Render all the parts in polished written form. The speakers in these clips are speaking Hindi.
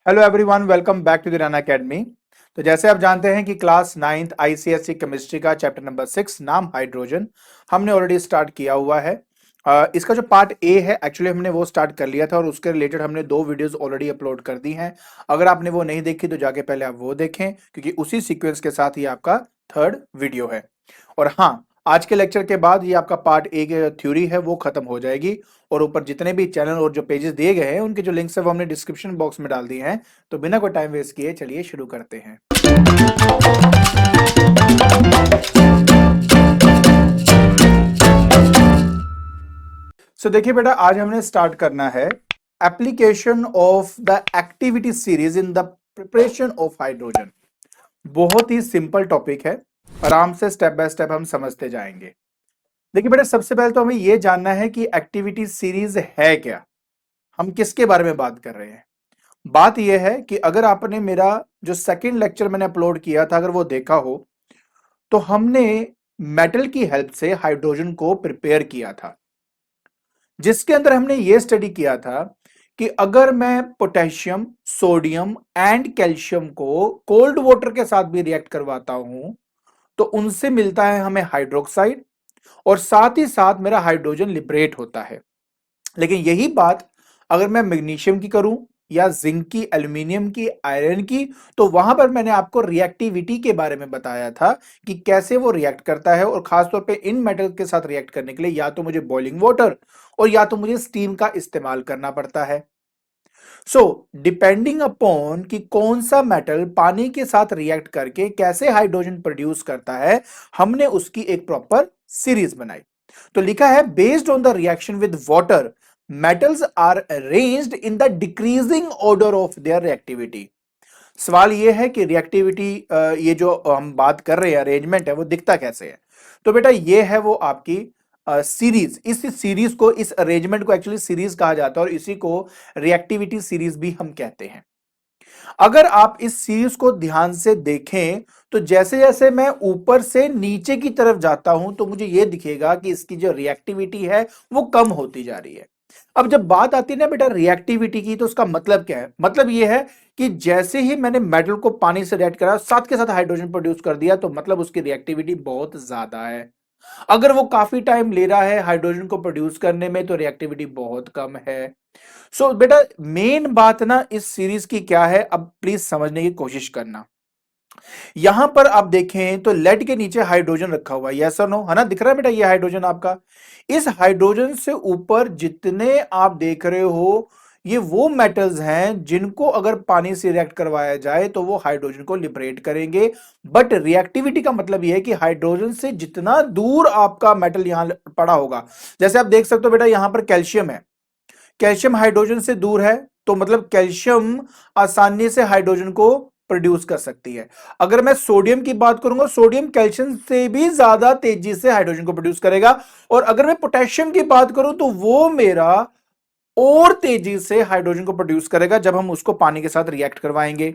Hello everyone, welcome back to the Run Academy. तो जैसे आप जानते हैं कि क्लास 9th आईसीएसई केमिस्ट्री का चैप्टर नंबर 6 नाम हाइड्रोजन हमने ऑलरेडी स्टार्ट किया हुआ है। इसका जो पार्ट ए है एक्चुअली हमने वो स्टार्ट कर लिया था और उसके रिलेटेड हमने 2 वीडियोस ऑलरेडी अपलोड कर दी हैं। अगर आपने वो नहीं देखी तो जाके पहले आप वो देखें, क्योंकि उसी सीक्वेंस के साथ ही आपका थर्ड वीडियो है। और हाँ, आज के लेक्चर के बाद ये आपका पार्ट ए की थ्योरी है वो खत्म हो जाएगी। और ऊपर जितने भी चैनल और जो पेजेस दिए गए हैं उनके जो लिंक्स है वो हमने डिस्क्रिप्शन बॉक्स में डाल दिए हैं। तो बिना कोई टाइम वेस्ट किए चलिए शुरू करते हैं। देखिए बेटा, आज हमने स्टार्ट करना है application of the activity series in the preparation of hydrogen. बहुत ही सिंपल टॉपिक है, आराम से स्टेप बाय स्टेप हम समझते जाएंगे। देखिए बेटा, सबसे पहले तो हमें यह जानना है कि एक्टिविटी सीरीज है क्या, हम किसके बारे में बात कर रहे हैं। बात यह है कि अगर आपने मेरा जो सेकंड लेक्चर मैंने अपलोड किया था अगर वो देखा हो, तो हमने मेटल की हेल्प से हाइड्रोजन को प्रिपेयर किया था, जिसके अंदर हमने ये स्टडी किया था कि अगर मैं पोटेशियम, सोडियम एंड कैल्शियम को कोल्ड वाटर के साथ भी रिएक्ट करवाता हूं तो उनसे मिलता है हमें हाइड्रोक्साइड, और साथ ही साथ मेरा हाइड्रोजन लिबरेट होता है। लेकिन यही बात अगर मैं मैग्नीशियम की करूं या जिंक की, एल्यूमिनियम की, आयरन की, तो वहां पर मैंने आपको रिएक्टिविटी के बारे में बताया था कि कैसे वो रिएक्ट करता है। और खासतौर पे इन मेटल के साथ रिएक्ट करने के लिए या तो मुझे बॉइलिंग वाटर और या तो मुझे स्टीम का इस्तेमाल करना पड़ता है। डिपेंडिंग अपॉन कि कौन सा मेटल पानी के साथ रिएक्ट करके कैसे हाइड्रोजन प्रोड्यूस करता है, हमने उसकी एक प्रॉपर सीरीज बनाई। तो लिखा है based on the reaction with water metals are arranged in the decreasing order of their reactivity. सवाल यह है कि रिएक्टिविटी, ये जो हम बात कर रहे हैं अरेंजमेंट है, वो दिखता कैसे है। तो बेटा ये है वो आपकी सीरीज। इस सीरीज को, इस अरेंजमेंट को एक्चुअली सीरीज कहा जाता है और इसी को रिएक्टिविटी सीरीज भी हम कहते हैं। अगर आप इस सीरीज को ध्यान से देखें तो जैसे जैसे मैं ऊपर से नीचे की तरफ जाता हूं तो मुझे यह दिखेगा कि इसकी जो रिएक्टिविटी है वो कम होती जा रही है। अब जब बात आती है ना बेटा रिएक्टिविटी की, तो उसका मतलब क्या है? मतलब यह है कि जैसे ही मैंने मेटल को पानी से रिएक्ट करा, साथ के साथ हाइड्रोजन प्रोड्यूस कर दिया, तो मतलब उसकी रिएक्टिविटी बहुत ज्यादा है। अगर वो काफी टाइम ले रहा है हाइड्रोजन को प्रोड्यूस करने में, तो रिएक्टिविटी बहुत कम है। बेटा मेन बात ना इस सीरीज की क्या है, अब प्लीज समझने की कोशिश करना। यहां पर आप देखें तो लेड के नीचे हाइड्रोजन रखा हुआ है, यस और नो, है ना? दिख रहा है बेटा ये हाइड्रोजन आपका। इस हाइड्रोजन से ऊपर जितने आप देख रहे हो, ये वो मेटल्स हैं जिनको अगर पानी से रिएक्ट करवाया जाए तो वो हाइड्रोजन को लिबरेट करेंगे। बट रिएक्टिविटी का मतलब यह है कि हाइड्रोजन से जितना दूर आपका मेटल यहां पड़ा होगा, जैसे आप देख सकते हो बेटा यहां पर कैल्शियम है, कैल्शियम हाइड्रोजन से दूर है, तो मतलब कैल्शियम आसानी से हाइड्रोजन को प्रोड्यूस कर सकती है। अगर मैं सोडियम की बात करूंगा, सोडियम कैल्शियम से भी ज्यादा तेजी से हाइड्रोजन को प्रोड्यूस करेगा। और अगर मैं पोटेशियम की बात करूं तो वो मेरा और तेजी से हाइड्रोजन को प्रोड्यूस करेगा जब हम उसको पानी के साथ रिएक्ट करवाएंगे।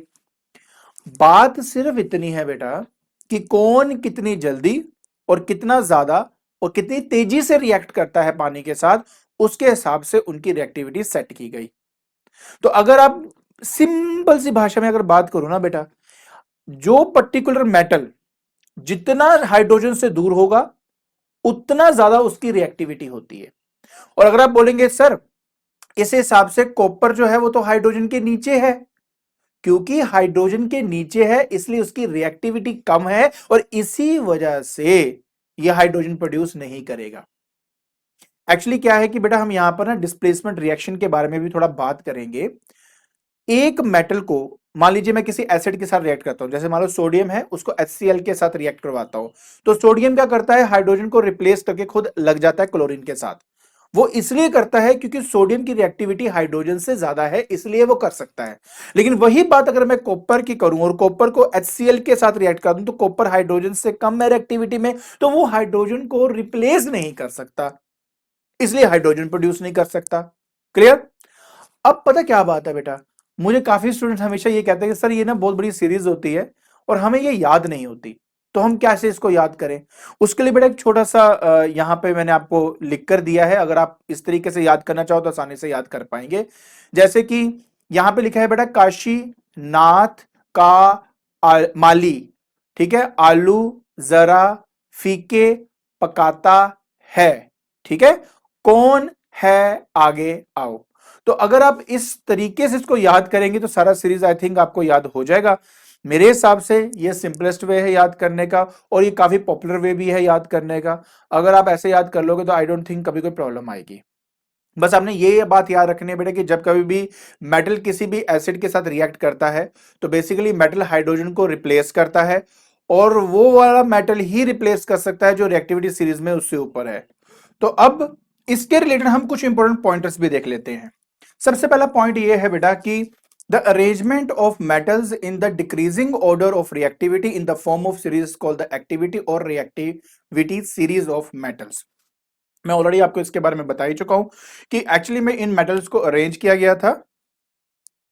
बात सिर्फ इतनी है बेटा कि कौन कितनी जल्दी और कितना ज्यादा और कितनी तेजी से रिएक्ट करता है पानी के साथ, उसके हिसाब से उनकी रिएक्टिविटी सेट की गई। तो अगर आप सिंपल सी भाषा में अगर बात करो ना बेटा, जो पर्टिकुलर मेटल जितना हाइड्रोजन से दूर होगा उतना ज्यादा उसकी रिएक्टिविटी होती है। और अगर आप बोलेंगे सर इस हिसाब से कॉपर जो है वो तो हाइड्रोजन के नीचे है, क्योंकि हाइड्रोजन के नीचे है इसलिए उसकी रिएक्टिविटी कम है और इसी वजह से यह हाइड्रोजन प्रोड्यूस नहीं करेगा। एक्चुअली क्या है कि बेटा हम यहां पर ना डिस्प्लेसमेंट रिएक्शन के बारे में भी थोड़ा बात करेंगे। एक मेटल को, मान लीजिए मैं किसी एसिड के साथ रिएक्ट करता हूं, जैसे मान लो सोडियम है, उसको HCl के साथ रिएक्ट करवाता हूं, तो सोडियम क्या करता है, हाइड्रोजन को रिप्लेस करके खुद लग जाता है क्लोरीन के साथ। वो इसलिए करता है क्योंकि सोडियम की रिएक्टिविटी हाइड्रोजन से ज्यादा है, इसलिए वो कर सकता है। लेकिन वही बात अगर मैं कॉपर की करूं और कॉपर को HCl के साथ रिएक्ट कर दूं, तो कॉपर हाइड्रोजन से कम है रिएक्टिविटी में, तो वो हाइड्रोजन को रिप्लेस नहीं कर सकता, इसलिए हाइड्रोजन प्रोड्यूस नहीं कर सकता। क्लियर? अब पता क्या बात है बेटा, मुझे काफी स्टूडेंट हमेशा ये कहते हैं कि सर ये ना बहुत बड़ी सीरीज होती है और हमें ये याद नहीं होती, तो हम कैसे इसको याद करें? उसके लिए बेटा एक छोटा सा यहां पे मैंने आपको लिख कर दिया है, अगर आप इस तरीके से याद करना चाहो तो आसानी से याद कर पाएंगे। जैसे कि यहां पे लिखा है बेटा काशी नाथ का माली, ठीक है, आलू जरा फीके पकाता है, ठीक है, कौन है आगे आओ। तो अगर आप इस तरीके से इसको याद करेंगे तो सारा सीरीज आई थिंक आपको याद हो जाएगा। मेरे हिसाब से ये सिंपलेस्ट वे है याद करने का, और ये काफी पॉपुलर वे भी है याद करने का। अगर आप ऐसे याद कर लोगे तो आई डोंट थिंक कभी कोई प्रॉब्लम आएगी। बस आपने ये बात याद रखनी है बेटा कि जब कभी भी मेटल किसी भी एसिड के साथ रिएक्ट करता है तो बेसिकली मेटल हाइड्रोजन को रिप्लेस करता है, और वो वाला मेटल ही रिप्लेस कर सकता है जो रिएक्टिविटी सीरीज में उससे ऊपर है। तो अब इसके रिलेटेड हम कुछ इंपॉर्टेंट पॉइंटर्स भी देख लेते हैं। सबसे पहला पॉइंट ये है बेटा कि the arrangement of metals in the decreasing order of reactivity in the form of series called the activity और रिएक्टिविटी सीरीज ऑफ मेटल्स। मैं ऑलरेडी आपको इसके बारे में बता ही चुका हूं कि एक्चुअली में इन मेटल्स को अरेंज किया गया था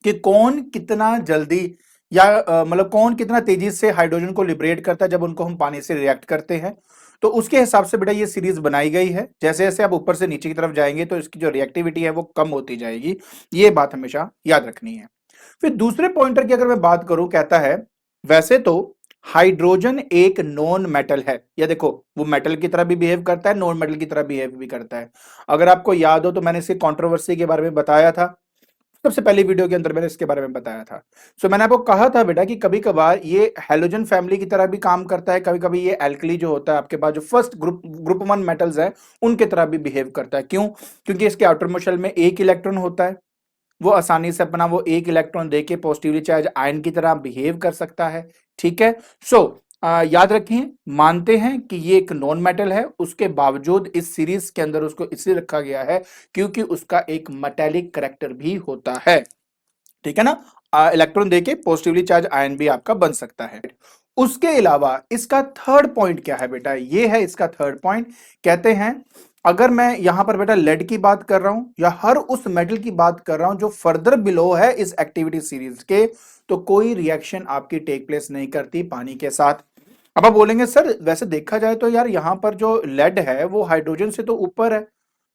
कि कौन कितना जल्दी या मतलब कौन कितना तेजी से हाइड्रोजन को लिबरेट करता है जब उनको हम पानी से रिएक्ट करते हैं। तो उसके हिसाब से बेटा ये सीरीज बनाई गई है। जैसे जैसे आप ऊपर से नीचे की तरफ जाएंगे तो इसकी जो रिएक्टिविटी है वो कम होती जाएगी, ये बात हमेशा याद रखनी है। फिर दूसरे पॉइंटर की अगर मैं बात करूं, कहता है वैसे तो हाइड्रोजन एक नॉन मेटल है, या देखो वो मेटल की तरह भी बिहेव करता है, नॉन मेटल की तरह बिहेव भी करता है। अगर आपको याद हो तो मैंने इसकी कंट्रोवर्सी के बारे में बताया था, सबसे पहली वीडियो के अंदर मैंने इसके बारे में बताया था। सो मैंने आपको कहा था बेटा कि कभी कभार ये हेलोजन फैमिली की तरह भी काम करता है, कभी कभी ये एल्कली जो होता है आपके पास जो फर्स्ट ग्रुप वन मेटल्स है उनके तरह भी बिहेव करता है। क्यों? क्योंकि इसके आउटर शेल में एक इलेक्ट्रॉन होता है, वो आसानी से अपना वो एक इलेक्ट्रॉन देके पॉजिटिवली चार्ज आयन की तरह बिहेव कर सकता है, ठीक है। सो याद रखिए, मानते हैं कि ये एक नॉन मेटल है, उसके बावजूद इस सीरीज के अंदर उसको इसलिए रखा गया है क्योंकि उसका एक मेटेलिक करैक्टर भी होता है, ठीक है ना। इलेक्ट्रॉन देके पॉजिटिवली चार्ज आयन भी आपका बन सकता है। उसके अलावा इसका थर्ड पॉइंट क्या है बेटा, ये है इसका थर्ड पॉइंट। कहते हैं अगर मैं यहां पर बेटा लेड की बात कर रहा हूं या हर उस मेटल की बात कर रहा हूं जो फर्दर बिलो है इस एक्टिविटी सीरीज के, तो कोई रिएक्शन आपकी टेक प्लेस नहीं करती पानी के साथ। अब आप बोलेंगे सर वैसे देखा जाए तो यार यहां पर जो लेड है वो हाइड्रोजन से तो ऊपर है,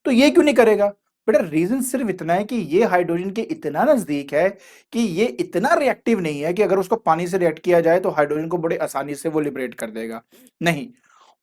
तो ये क्यों नहीं करेगा? बेटा रीजन सिर्फ इतना है कि ये हाइड्रोजन के इतना नजदीक है कि ये इतना रिएक्टिव नहीं है कि अगर उसको पानी से रिएक्ट किया जाए तो हाइड्रोजन को बड़े आसानी से वो लिबरेट कर देगा, नहीं।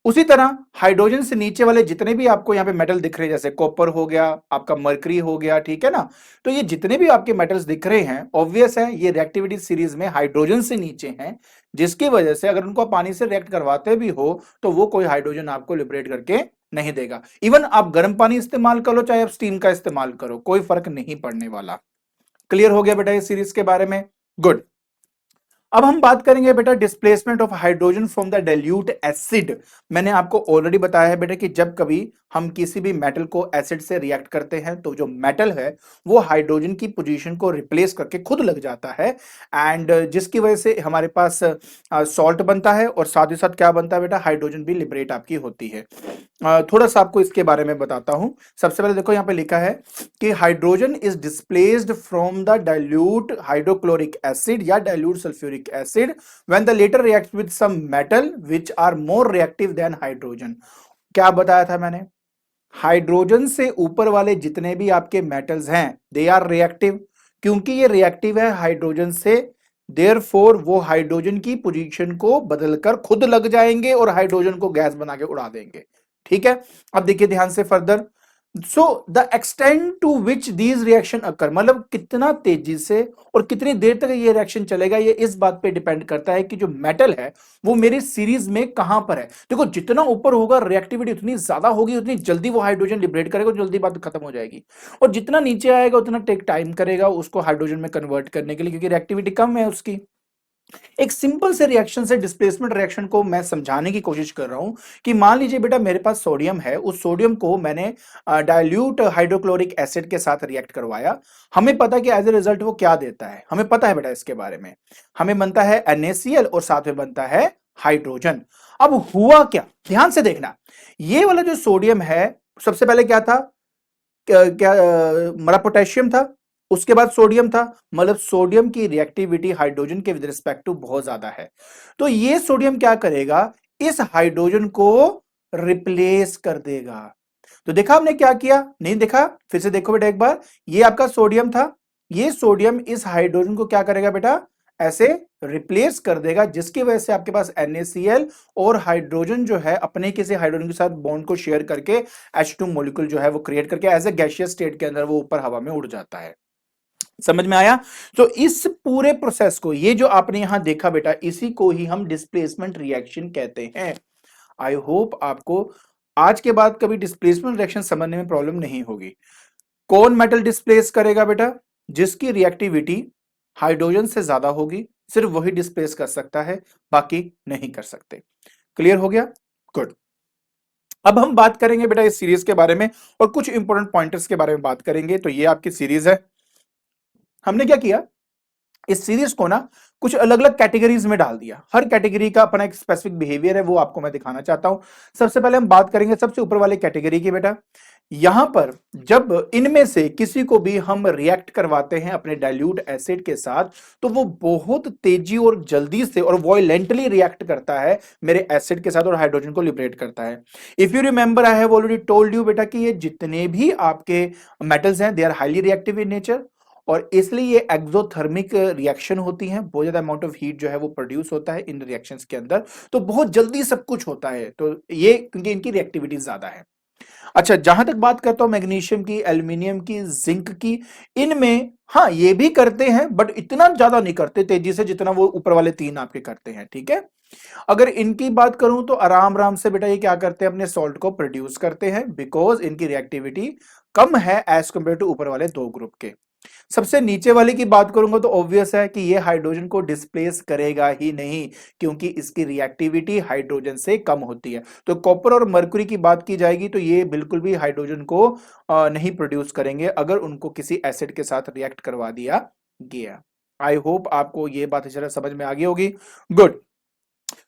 उसी तरह हाइड्रोजन से नीचे वाले जितने भी आपको यहाँ पे मेटल दिख रहे हैं, जैसे कॉपर हो गया, आपका मर्करी हो गया, ठीक है ना, तो ये जितने भी आपके मेटल्स दिख रहे हैं ऑब्वियस है ये रिएक्टिविटी सीरीज में हाइड्रोजन से नीचे हैं, जिसकी वजह से अगर उनको पानी से रिएक्ट करवाते भी हो तो वो कोई हाइड्रोजन आपको लिबरेट करके नहीं देगा। इवन आप गर्म पानी इस्तेमाल करो चाहे आप स्टीम का इस्तेमाल करो, कोई फर्क नहीं पड़ने वाला। क्लियर हो गया बेटा इस सीरीज के बारे में? गुड। अब हम बात करेंगे बेटा displacement of hydrogen from the dilute acid. मैंने आपको ऑलरेडी बताया है बेटा कि जब कभी हम किसी भी मेटल को एसिड से रिएक्ट करते हैं तो जो मेटल है वो हाइड्रोजन की पोजीशन को रिप्लेस करके खुद लग जाता है, एंड जिसकी वजह से हमारे पास सॉल्ट बनता है और साथ ही साथ क्या बनता है बेटा, हाइड्रोजन भी लिबरेट आपकी होती है। थोड़ा सा आपको इसके बारे में बताता हूं। सबसे पहले देखो यहाँ पे लिखा है कि hydrogen is displaced from the dilute hydrochloric acid या dilute sulphuric acid when the latter reacts with some metal which are more reactive than hydrogen. क्या बताया था मैंने? हाइड्रोजन से ऊपर वाले जितने भी आपके मेटल्स हैं दे आर रिएक्टिव, क्योंकि ये रिएक्टिव है हाइड्रोजन से, देयरफॉर वो हाइड्रोजन की पोजीशन को बदलकर खुद लग जाएंगे और हाइड्रोजन को गैस बना के उड़ा देंगे, ठीक है। अब देखिए ध्यान से further, so the extent to which these reaction occur, मतलब कितना तेजी से और कितनी देर तक ये रिएक्शन चलेगा, ये इस बात पे डिपेंड करता है कि जो मेटल है वो मेरी सीरीज में कहां पर है। देखो जितना ऊपर होगा रिएक्टिविटी उतनी ज्यादा होगी, उतनी जल्दी वो हाइड्रोजन लिबरेट करेगा, जल्दी बात खत्म हो जाएगी, और जितना नीचे आएगा उतना टेक टाइम करेगा उसको हाइड्रोजन में कन्वर्ट करने के लिए, क्योंकि रिएक्टिविटी कम है उसकी। एक सिंपल से रिएक्शन से डिस्प्लेसमेंट रिएक्शन को मैं समझाने की कोशिश कर रहा हूं कि मान लीजिए बेटा मेरे पास सोडियम है, उस सोडियम को मैंने डाइल्यूट हाइड्रोक्लोरिक एसिड के साथ रिएक्ट करवाया। हमें पता है कि एज ए रिजल्ट वो क्या देता है, हमें पता है बेटा इसके बारे में। हमें बनता है NaCl और साथ में बनता है हाइड्रोजन। अब हुआ क्या, ध्यान से देखना, ये वाला जो सोडियम है सबसे पहले क्या था, क्या हमारा पोटेशियम था, उसके बाद सोडियम था, मतलब सोडियम की रिएक्टिविटी हाइड्रोजन के विद रिस्पेक्ट टू बहुत ज्यादा है। तो ये सोडियम क्या करेगा, इस हाइड्रोजन को रिप्लेस कर देगा। तो देखा हमने क्या किया, नहीं देखा? फिर से देखो बेटा एक बार, ये आपका सोडियम था, ये सोडियम इस हाइड्रोजन को क्या करेगा बेटा, ऐसे रिप्लेस कर देगा, जिसकी वजह से आपके पास NaCl और हाइड्रोजन जो है अपने किसी हाइड्रोजन के साथ बॉन्ड को शेयर करके H2 मॉलिक्यूल जो है वो क्रिएट करके एज ए गैसियस स्टेट के अंदर वो ऊपर हवा में उड़ जाता है। समझ में आया? तो इस पूरे प्रोसेस को, ये जो आपने यहां देखा बेटा, इसी को ही हम डिस्प्लेसमेंट रिएक्शन कहते हैं। आई होप आपको आज के बाद कभी डिस्प्लेसमेंट रिएक्शन समझने में प्रॉब्लम नहीं होगी। कौन मेटल डिस्प्लेस करेगा बेटा? जिसकी रिएक्टिविटी हाइड्रोजन से ज्यादा होगी, सिर्फ वही डिस्प्लेस कर सकता है, बाकी नहीं कर सकते। क्लियर हो गया? गुड। अब हम बात करेंगे बेटा इस सीरीज के बारे में और कुछ इंपॉर्टेंट पॉइंटर्स के बारे में बात करेंगे। तो ये आपकी सीरीज है। हमने क्या किया, इस सीरीज को ना कुछ अलग अलग कैटेगरीज में डाल दिया। हर कैटेगरी का अपना एक स्पेसिफिक बिहेवियर है, वो आपको मैं दिखाना चाहता हूं। सबसे पहले हम बात करेंगे सबसे ऊपर वाले कैटेगरी की बेटा। यहां पर जब इनमें से किसी को भी हम रिएक्ट करवाते हैं अपने डाइल्यूट एसिड के साथ, तो वो बहुत तेजी और जल्दी से और वॉयलेंटली रिएक्ट करता है मेरे एसिड के साथ और हाइड्रोजन को लिबरेट करता है। If you remember, I have already told you बेटा कि ये जितने भी आपके मेटल्स हैं, they are highly reactive in nature, और इसलिए ये एक्सोथर्मिक रिएक्शन होती हैं। बहुत ज्यादा अमाउंट ऑफ हीट जो है वो प्रोड्यूस होता है इन रिएक्शंस के अंदर, तो बहुत जल्दी सब कुछ होता है। तो ये क्योंकि इनकी रिएक्टिविटी ज्यादा है। अच्छा, जहां तक बात करता हूं मैग्नीशियम की, एल्यूमिनियम की, जिंक की, इनमें हाँ ये भी करते हैं, बट इतना ज्यादा नहीं करते तेजी से जितना वो ऊपर वाले तीन आपके करते हैं। ठीक है, अगर इनकी बात करूं तो आराम आराम से बेटा ये क्या करते हैं, अपने सॉल्ट को प्रोड्यूस करते हैं, बिकॉज इनकी रिएक्टिविटी कम है एज कंपेयर टू ऊपर वाले दो ग्रुप के। सबसे नीचे वाले की बात करूंगा तो ऑब्वियस है कि ये हाइड्रोजन को डिस्प्लेस करेगा ही नहीं, क्योंकि इसकी रिएक्टिविटी हाइड्रोजन से कम होती है। तो कॉपर और मरकुरी की बात की जाएगी तो ये बिल्कुल भी हाइड्रोजन को नहीं प्रोड्यूस करेंगे अगर उनको किसी एसिड के साथ रिएक्ट करवा दिया गया। आई होप आपको ये बात जरा समझ में आ गई होगी। गुड।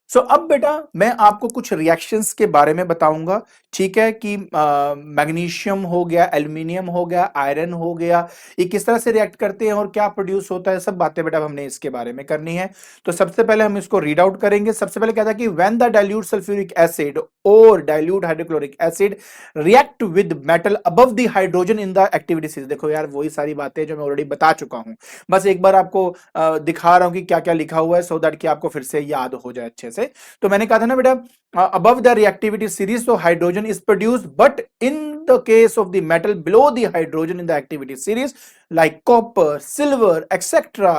सो अब बेटा मैं आपको कुछ रिएक्शंस के बारे में बताऊंगा। ठीक है, कि मैग्नीशियम हो गया, एल्यूमिनियम हो गया, आयरन हो गया, ये किस तरह से रिएक्ट करते हैं और क्या प्रोड्यूस होता है, सब बातें बेटा हमने इसके बारे में करनी है। तो सबसे पहले हम इसको रीड आउट करेंगे। सबसे पहले क्या था कि when the dilute sulphuric acid और dilute hydrochloric acid react with metal above the hydrogen in the activity series. देखो यार, वही सारी बातें जो मैं ऑलरेडी बता चुका हूं, बस एक बार आपको दिखा रहा हूं कि क्या क्या लिखा हुआ है, सो दैट कि आपको फिर से याद हो जाए अच्छे से। तो मैंने कहा था ना बेटा, above the reactivity series, so hydrogen is produced, but in the case of the metal below the hydrogen in the activity series like copper, silver, etc.,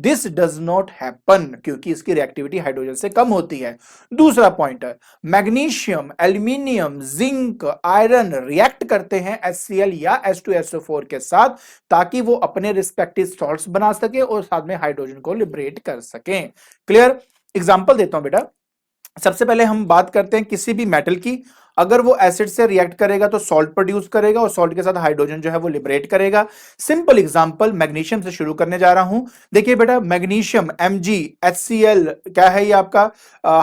this does not happen, क्योंकि इसकी रिएक्टिविटी हाइड्रोजन से कम होती है। दूसरा पॉइंट है, magnesium, aluminium, zinc, iron react करते हैं HCl या H2SO4 के साथ, ताकि वो अपने रिस्पेक्टिव सॉल्ट्स बना सके और साथ में हाइड्रोजन को लिबरेट कर सकें। क्लियर? एग्जांपल देता हूं बेटा। सबसे पहले हम बात करते हैं किसी भी मेटल की, अगर वो एसिड से रिएक्ट करेगा तो सॉल्ट प्रोड्यूस करेगा और सॉल्ट के साथ हाइड्रोजन जो है वो लिबरेट करेगा। सिंपल एग्जांपल मैग्नीशियम से शुरू करने जा रहा हूं। देखिए बेटा, मैग्नीशियम MgHCl क्या है, ये आपका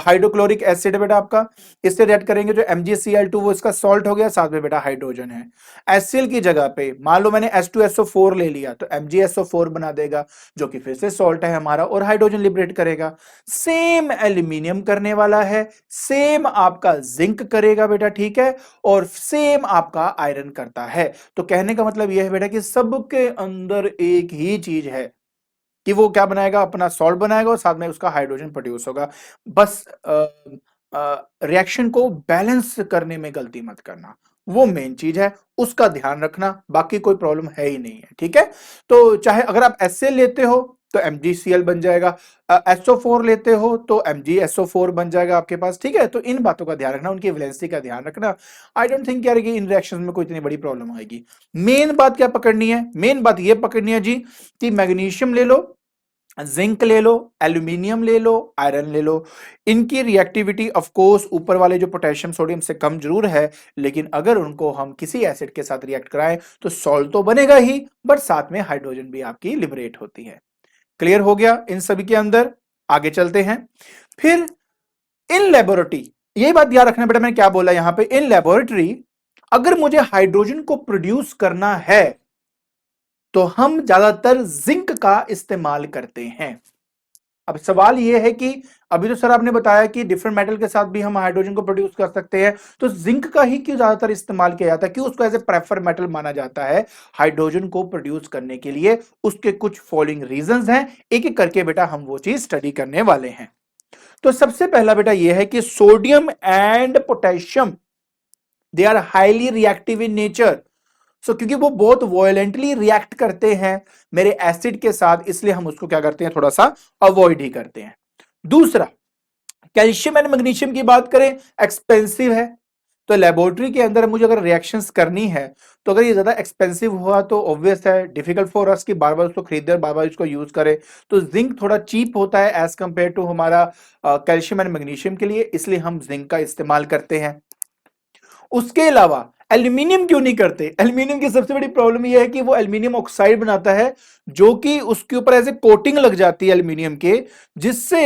हाइड्रोक्लोरिक एसिड है बेटा आपका। इससे रिएक्ट करेंगे जो MgCl2 वो इसका सॉल्ट हो गया, साथ में बेटा हाइड्रोजन है। HCl की जगह पे मान लो मैंने H2SO4 ले लिया, तो MgSO4 बना देगा, जो कि फिर से सॉल्ट है हमारा और हाइड्रोजन लिबरेट करेगा। सेम एल्यूमिनियम करने वाला है, सेम आपका जिंक करेगा बेटा, ठीक है, और सेम आपका आयरन करता है। तो कहने का मतलब यह है बेटा कि सबके अंदर एक ही चीज है कि वो क्या बनाएगा, अपना सॉल्ट बनाएगा और साथ में उसका हाइड्रोजन प्रोड्यूस होगा। बस रिएक्शन को बैलेंस करने में गलती मत करना, वो मेन चीज है, उसका ध्यान रखना, बाकी कोई प्रॉब्लम है ही नहीं है। ठीक है, तो चाहे अगर आप HCl लेते हो तो MgCl बन जाएगा, SO4 लेते हो तो MgSO4 बन जाएगा आपके पास। ठीक है, तो इन बातों का ध्यान रखना, उनकी वैलेंसी का ध्यान रखना। आई डोंट थिंक यार कि इन रिएक्शंस में कोई इतनी बड़ी प्रॉब्लम आएगी। मेन बात क्या पकड़नी है, मेन बात ये पकड़नी है जी कि मैग्नीशियम ले लो, जिंक ले लो, एल्यूमिनियम ले लो, आयरन ले लो, इनकी रिएक्टिविटी ऑफ कोर्स ऊपर वाले जो पोटेशियम सोडियम से कम जरूर है, लेकिन अगर उनको हम किसी एसिड के साथ रिएक्ट कराएं तो सॉल्ट तो बनेगा ही, बट साथ में हाइड्रोजन भी आपकी लिबरेट होती है। क्लियर हो गया इन सभी के अंदर? आगे चलते हैं। फिर इन लेबोरेटरी, यही बात याद रखना बेटा, मैंने क्या बोला यहां पे, इन लेबोरेटरी अगर मुझे हाइड्रोजन को प्रोड्यूस करना है तो हम ज्यादातर जिंक का इस्तेमाल करते हैं। अब सवाल यह है कि अभी तो सर आपने बताया कि डिफरेंट मेटल के साथ भी हम हाइड्रोजन को प्रोड्यूस कर सकते हैं, तो जिंक का ही क्यों ज्यादातर इस्तेमाल किया जाता है, क्यों उसको एज ए प्रेफर मेटल माना जाता है हाइड्रोजन को प्रोड्यूस करने के लिए? उसके कुछ फॉलोइंग रीजंस हैं, एक एक करके बेटा हम वो चीज स्टडी करने वाले हैं। तो सबसे पहला बेटा यह है कि sodium and potassium they are highly reactive in nature. क्योंकि वो बहुत वॉयलेंटली रिएक्ट करते हैं मेरे एसिड के साथ, इसलिए हम उसको क्या करते हैं, थोड़ा सा अवॉइड ही करते हैं। दूसरा, कैल्शियम एंड मैग्नीशियम की बात करें, एक्सपेंसिव है, तो लेबोरेटरी के अंदर मुझे अगर रिएक्शंस करनी है तो अगर ये ज्यादा एक्सपेंसिव हुआ तो ऑब्वियस है डिफिकल्ट फॉर अस कि बार बार उसको खरीदे और बार बार इसको यूज करें। तो जिंक थोड़ा चीप होता है एज कंपेयर टू हमारा कैल्शियम एंड मैग्नीशियम के लिए, इसलिए हम जिंक का इस्तेमाल करते हैं। उसके अलावा एल्यूमिनियम क्यों नहीं करते? एल्यूमिनियम की सबसे बड़ी प्रॉब्लम यह है कि वो एल्यूमिनियम ऑक्साइड बनाता है, जो कि उसके ऊपर ऐसे कोटिंग लग जाती है एल्यूमिनियम के, जिससे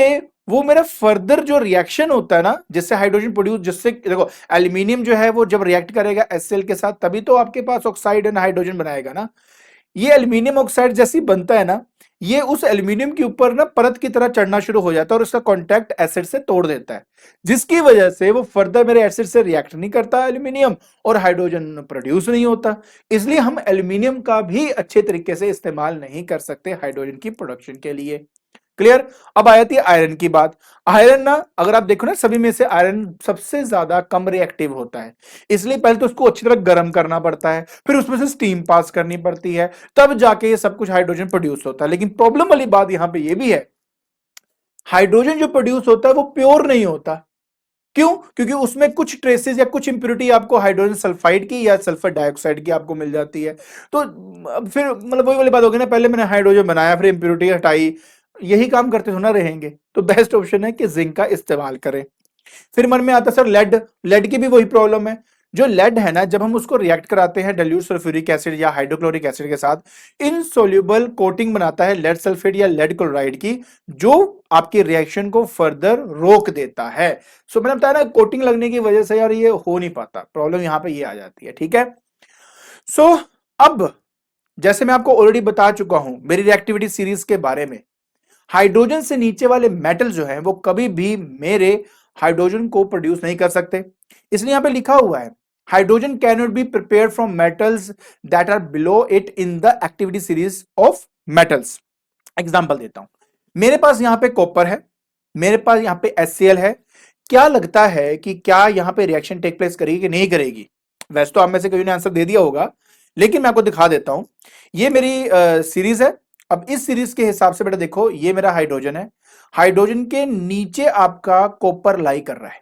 वो मेरा फर्दर जो रिएक्शन होता है ना, जिससे हाइड्रोजन प्रोड्यूस, जिससे देखो एल्यूमिनियम जो है वो जब रिएक्ट करेगा HCl के साथ तभी तो आपके पास ऑक्साइड एंड हाइड्रोजन बनाएगा ना। ये एल्यूमिनियम ऑक्साइड जैसी बनता है ना, ये उस एल्यूमिनियम के ऊपर ना परत की तरह चढ़ना शुरू हो जाता है और उसका कांटेक्ट एसिड से तोड़ देता है, जिसकी वजह से वो फर्दर मेरे एसिड से रिएक्ट नहीं करता एल्यूमिनियम और हाइड्रोजन प्रोड्यूस नहीं होता। इसलिए हम एल्यूमिनियम का भी अच्छे तरीके से इस्तेमाल नहीं कर सकते हाइड्रोजन की प्रोडक्शन के लिए। क्लियर? अब आ जाती है आयरन की बात। आयरन ना, अगर आप देखो ना, सभी में से आयरन सबसे ज्यादा कम रिएक्टिव होता है, इसलिए पहले तो उसको अच्छी तरह गर्म करना पड़ता है, फिर उसमें से स्टीम पास करनी पड़ती है, तब जाके ये सब कुछ हाइड्रोजन प्रोड्यूस होता है। लेकिन प्रॉब्लम वाली बात यहां पे ये भी है, हाइड्रोजन जो प्रोड्यूस होता है वो प्योर नहीं होता। क्यों? क्योंकि उसमें कुछ ट्रेसेस या कुछ इंप्योरिटी आपको हाइड्रोजन सल्फाइड की या सल्फर डाइऑक्साइड की आपको मिल जाती है। तो अब फिर मतलब वही वाली बात होगी ना, पहले मैंने हाइड्रोजन बनाया फिर इंप्योरिटी हटाई, यही काम करते थोड़ा रहेंगे। तो बेस्ट ऑप्शन है कि जिंक का इस्तेमाल करें। फिर मन में आता है सर लेड, लेड की भी वही प्रॉब्लम है। जो लेड है ना, जब हम उसको रिएक्ट कराते हैं डाइल्यूट सल्फ्यूरिक एसिड या हाइड्रोक्लोरिक एसिड के साथ, इनसोल्यूबल कोटिंग बनाता है लेड सल्फेट या लेड क्लोराइड की, जो आपकी रिएक्शन को फर्दर रोक देता है। मैंने बताया ना, कोटिंग लगने की वजह से यार ये हो नहीं पाता, प्रॉब्लम यहां पे ये आ जाती है। ठीक है, अब जैसे मैं आपको ऑलरेडी बता चुका हूं मेरी रिएक्टिविटी सीरीज के बारे में, हाइड्रोजन से नीचे वाले मेटल जो हैं वो कभी भी मेरे हाइड्रोजन को प्रोड्यूस नहीं कर सकते। इसलिए यहां पे लिखा हुआ है hydrogen cannot be prepared from metals that are below it in the activity series of metals. Example देता हूं, मेरे पास यहां पे कॉपर है, मेरे पास यहां पे HCl है। क्या लगता है कि क्या यहां पे रिएक्शन टेक प्लेस करेगी कि नहीं करेगी? वैसे तो आप में से कई ने आंसर दे दिया होगा, लेकिन मैं आपको दिखा देता हूं। ये मेरी सीरीज है। अब इस सीरीज के हिसाब से बेटा देखो, ये मेरा हाइड्रोजन है, हाइड्रोजन के नीचे आपका कॉपर लाई कर रहा है।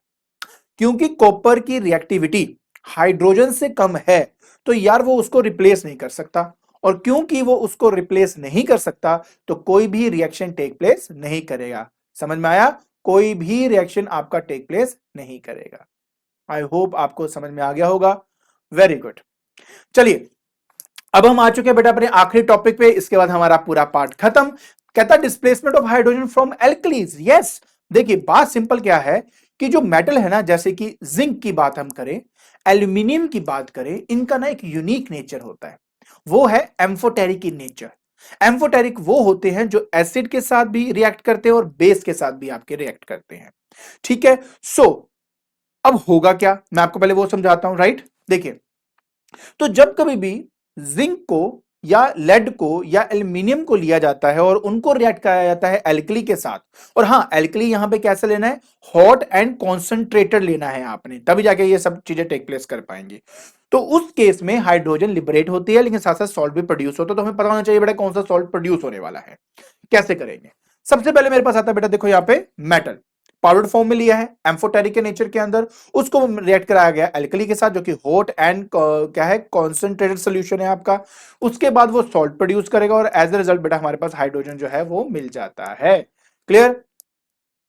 क्योंकि कॉपर की रिएक्टिविटी हाइड्रोजन से कम है, तो यार वो उसको रिप्लेस नहीं कर सकता, और क्योंकि वो उसको रिप्लेस नहीं कर सकता तो कोई भी रिएक्शन टेक प्लेस नहीं करेगा। समझ में आया? कोई भी रिएक्शन आपका टेक प्लेस नहीं करेगा। आई होप आपको समझ में आ गया होगा। Very good. चलिए, अब हम आ चुके हैं बेटा अपने आखिरी टॉपिक पे, इसके बाद हमारा पूरा पार्ट खत्म। कहता displacement of hydrogen from alkalis. Yes, देखिए बात सिंपल क्या है कि जो मेटल है ना, जैसे कि जिंक की बात हम करें, एल्यूमिनियम की बात करें, इनका ना एक यूनिक नेचर होता है, वो है एम्फोटेरिक इन नेचर। एम्फोटेरिक वो होते हैं जो एसिड के साथ भी रिएक्ट करते हैं और बेस के साथ भी आपके रिएक्ट करते हैं। ठीक है, अब होगा क्या, मैं आपको पहले वो समझाता हूं। राइट, देखिए, तो जब कभी भी जिंक को या लेड को या एल्यूमिनियम को लिया जाता है और उनको रिएक्ट कराया जाता है एल्कली के साथ, और हां एल्कली यहां पे कैसे लेना है, हॉट एंड कॉन्सेंट्रेटेड लेना है आपने, तभी जाके ये सब चीजें टेक प्लेस कर पाएंगे। तो उस केस में हाइड्रोजन लिबरेट होती है, लेकिन साथ साथ सॉल्ट भी प्रोड्यूस होता है। तो हमें पता होना चाहिए बेटा कौन सा सॉल्ट प्रोड्यूस होने वाला है। कैसे करेंगे? सबसे पहले मेरे पास आता है बेटा, देखो यहां पे मेटल पाउडर फॉर्म में लिया है एम्फोटेरिक के नेचर के अंदर, उसको रिएक्ट कराया गया एल्कली के साथ जो कि हॉट एंड क्या है, कॉन्सेंट्रेटेड सोल्यूशन है आपका। उसके बाद वो सॉल्ट प्रोड्यूस करेगा और एज ए रिजल्ट बेटा हमारे पास हाइड्रोजन जो है वो मिल जाता है। क्लियर?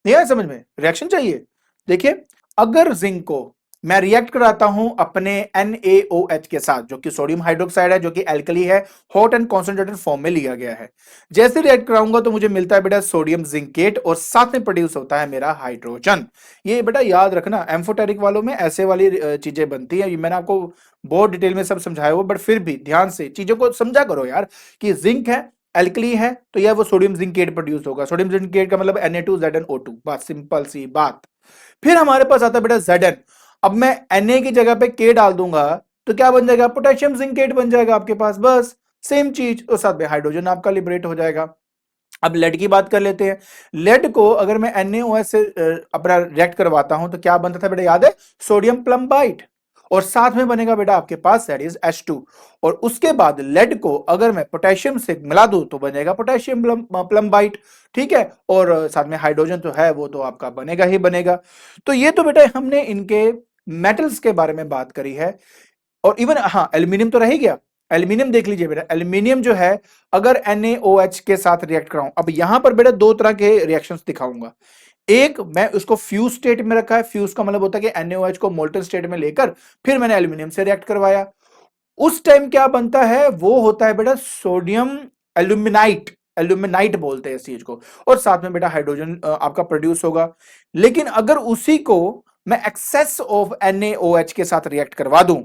नहीं आया समझ में? रिएक्शन चाहिए। देखिए, अगर जिंक को मैं रिएक्ट कराता हूं अपने NaOH के साथ, जो कि सोडियम हाइड्रोक्साइड है, जो कि एल्कली है, हॉट एंड कॉन्सेंट्रेटेड फॉर्म में लिया गया है। जैसे रिएक्ट कराऊंगा तो मुझे मिलता है बेटा सोडियम जिंकेट और साथ में प्रोड्यूस होता है मेरा हाइड्रोजन। ये बेटा याद रखना, एम्फोटेरिक वालों में ऐसे वाली चीजें बनती है। मैंने आपको बहुत डिटेल में सब समझाया हुआ, बट फिर भी ध्यान से चीजों को समझा करो यार, कि जिंक है, एल्कली है तो यह वो सोडियम जिंकेट प्रोड्यूस होगा। सोडियम जिंकेट का मतलब Na2ZnO2, बस सिंपल सी बात। फिर हमारे पास आता है बेटा Zn। अब मैं Na की जगह पे K डाल दूंगा तो क्या बन जाएगा, पोटेशियम जिंकेट बन जाएगा आपके पास, बस सेम चीज, और साथ में हाइड्रोजन आपका लिबरेट हो जाएगा। अब लेड की बात कर लेते हैं। लेड को अगर मैं NaOH से अपना रिएक्ट करवाता हूं तो क्या बनता था बेटा, याद है, सोडियम प्लम्बाइट, और साथ में बनेगा बेटा आपके पास दैट इज H2। और उसके बाद लेड को अगर मैं पोटेशियम से मिला दूं तो बनेगा पोटेशियम प्लम्बाइट, ठीक है, और साथ में हाइड्रोजन तो है वो तो आपका बनेगा ही बनेगा। तो ये तो बेटा हमने इनके मेटल्स के बारे में बात करी है। और इवन हाँ, एल्यूमिनियम तो रह ही गया। एल्यूमिनियम देख लीजिए बेटा, एल्यूमिनियम जो है अगर NaOH के साथ रिएक्ट कराऊं, अब यहां पर बेटा दो तरह के रिएक्शंस दिखाऊंगा। एक मैं उसको फ्यूज स्टेट में रखा है, फ्यूज का मतलब होता है कि NaOH को मोल्टन स्टेट में लेकर फिर मैंने एल्यूमिनियम से रिएक्ट करवाया। उस टाइम क्या बनता है, वो होता है बेटा सोडियम एल्यूमिनाइट, एल्यूमिनाइट बोलते हैं इस चीज को, और साथ में बेटा हाइड्रोजन आपका प्रोड्यूस होगा। लेकिन अगर उसी को मैं एक्सेस ऑफ NaOH के साथ रिएक्ट करवा दूं,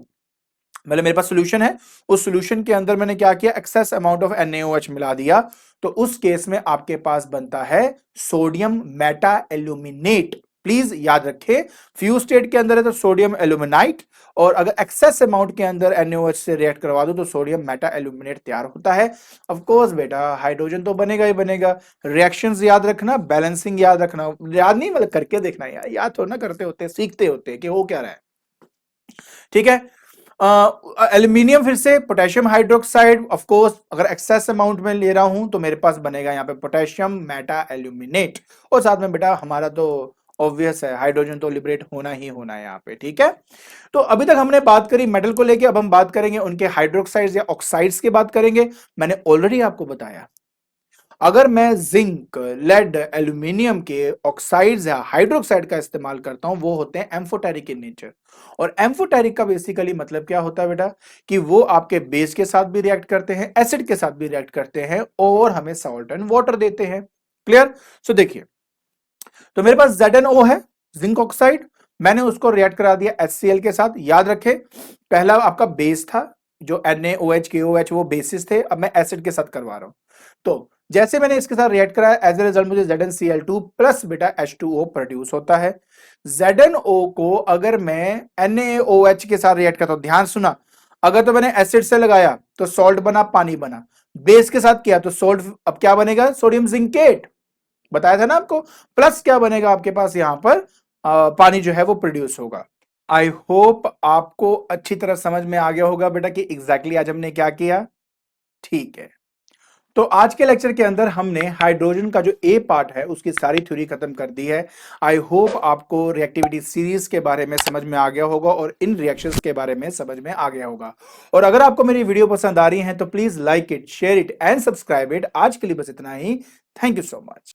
मतलब मेरे पास सोल्यूशन है, उस सोल्यूशन के अंदर मैंने क्या किया, एक्सेस अमाउंट ऑफ NaOH मिला दिया, तो उस केस में आपके पास बनता है सोडियम मेटा एल्यूमिनेट। प्लीज याद रखें, फ्यूज स्टेट के अंदर है तो सोडियम एल्यूमिनाइट, और अगर एक्सेस अमाउंट के अंदर NaOH से रिएक्ट करवा दो तो सोडियम मेटा एल्यूमिनेट तैयार होता है। ऑफ कोर्स बेटा हाइड्रोजन तो बनेगा ही बनेगा। रिएक्शंस याद रखना, बैलेंसिंग याद रखना, याद नहीं मतलब करके देखना, याद थोड़ा ना करते होते, सीखते होते कि हो क्या रहा है, ठीक है। एल्यूमिनियम फिर से पोटेशियम हाइड्रोक्साइड, ऑफ कोर्स अगर एक्सेस अमाउंट में ले रहा हूं तो मेरे पास बनेगा यहाँ पे पोटेशियम मेटा एल्यूमिनेट, और साथ में बेटा हमारा तो ऑब्वियस है हाइड्रोजन तो लिबरेट होना ही होना है यहाँ पे, ठीक है। तो अभी तक हमने बात करी मेटल को लेके, अब हम बात करेंगे उनके हाइड्रोक्साइड्स या ऑक्साइड्स की बात करेंगे। मैंने ऑलरेडी आपको बताया, अगर मैं जिंक, लेड, एल्यूमिनियम के ऑक्साइड्स या हाइड्रोक्साइड का इस्तेमाल करता हूं, वो होते हैं एम्फोटेरिक इन नेचर। और एम्फोटेरिक का बेसिकली मतलब क्या होता है बेटा, कि वो आपके बेस के साथ भी रिएक्ट करते हैं, एसिड के साथ भी रिएक्ट करते हैं, और हमें सॉल्ट एंड वाटर देते हैं। क्लियर। सो देखिए, तो मेरे पास ZnO है, जिंक ऑक्साइड, मैंने उसको रिएक्ट करा दिया HCl के साथ। याद रखें, पहला आपका बेस था जो NaOH KOH, वो बेसिस थे, अब मैं एसिड के साथ करवा रहा हूं। तो जैसे मैंने इसके साथ रिएक्ट कराया, एज ए रिजल्ट मुझे ZnCl2 प्लस बेटा H2O प्रोड्यूस होता है। ZnO को अगर मैं NaOH के साथ रिएक्ट करता हूं, ध्यान सुना, अगर तो मैंने एसिड से लगाया तो सॉल्ट बना, पानी बना, बेस के साथ किया तो सॉल्ट, अब क्या बनेगा, सोडियम जिंकेट, बताया था ना आपको, प्लस क्या बनेगा आपके पास यहां पर पानी जो है वो प्रोड्यूस होगा। आई होप आपको अच्छी तरह समझ में आ गया होगा बेटा कि एग्जैक्टली आज हमने क्या किया, ठीक है। तो आज के लेक्चर के अंदर हमने हाइड्रोजन का जो ए पार्ट है उसकी सारी थ्योरी खत्म कर दी है। आई होप आपको रिएक्टिविटी सीरीज के बारे में समझ में आ गया होगा और इन रिएक्शंस के बारे में समझ में आ गया होगा। और अगर आपको मेरी वीडियो पसंद आ रही है तो please like it, share it and subscribe it. आज के लिए बस इतना ही। Thank you so much.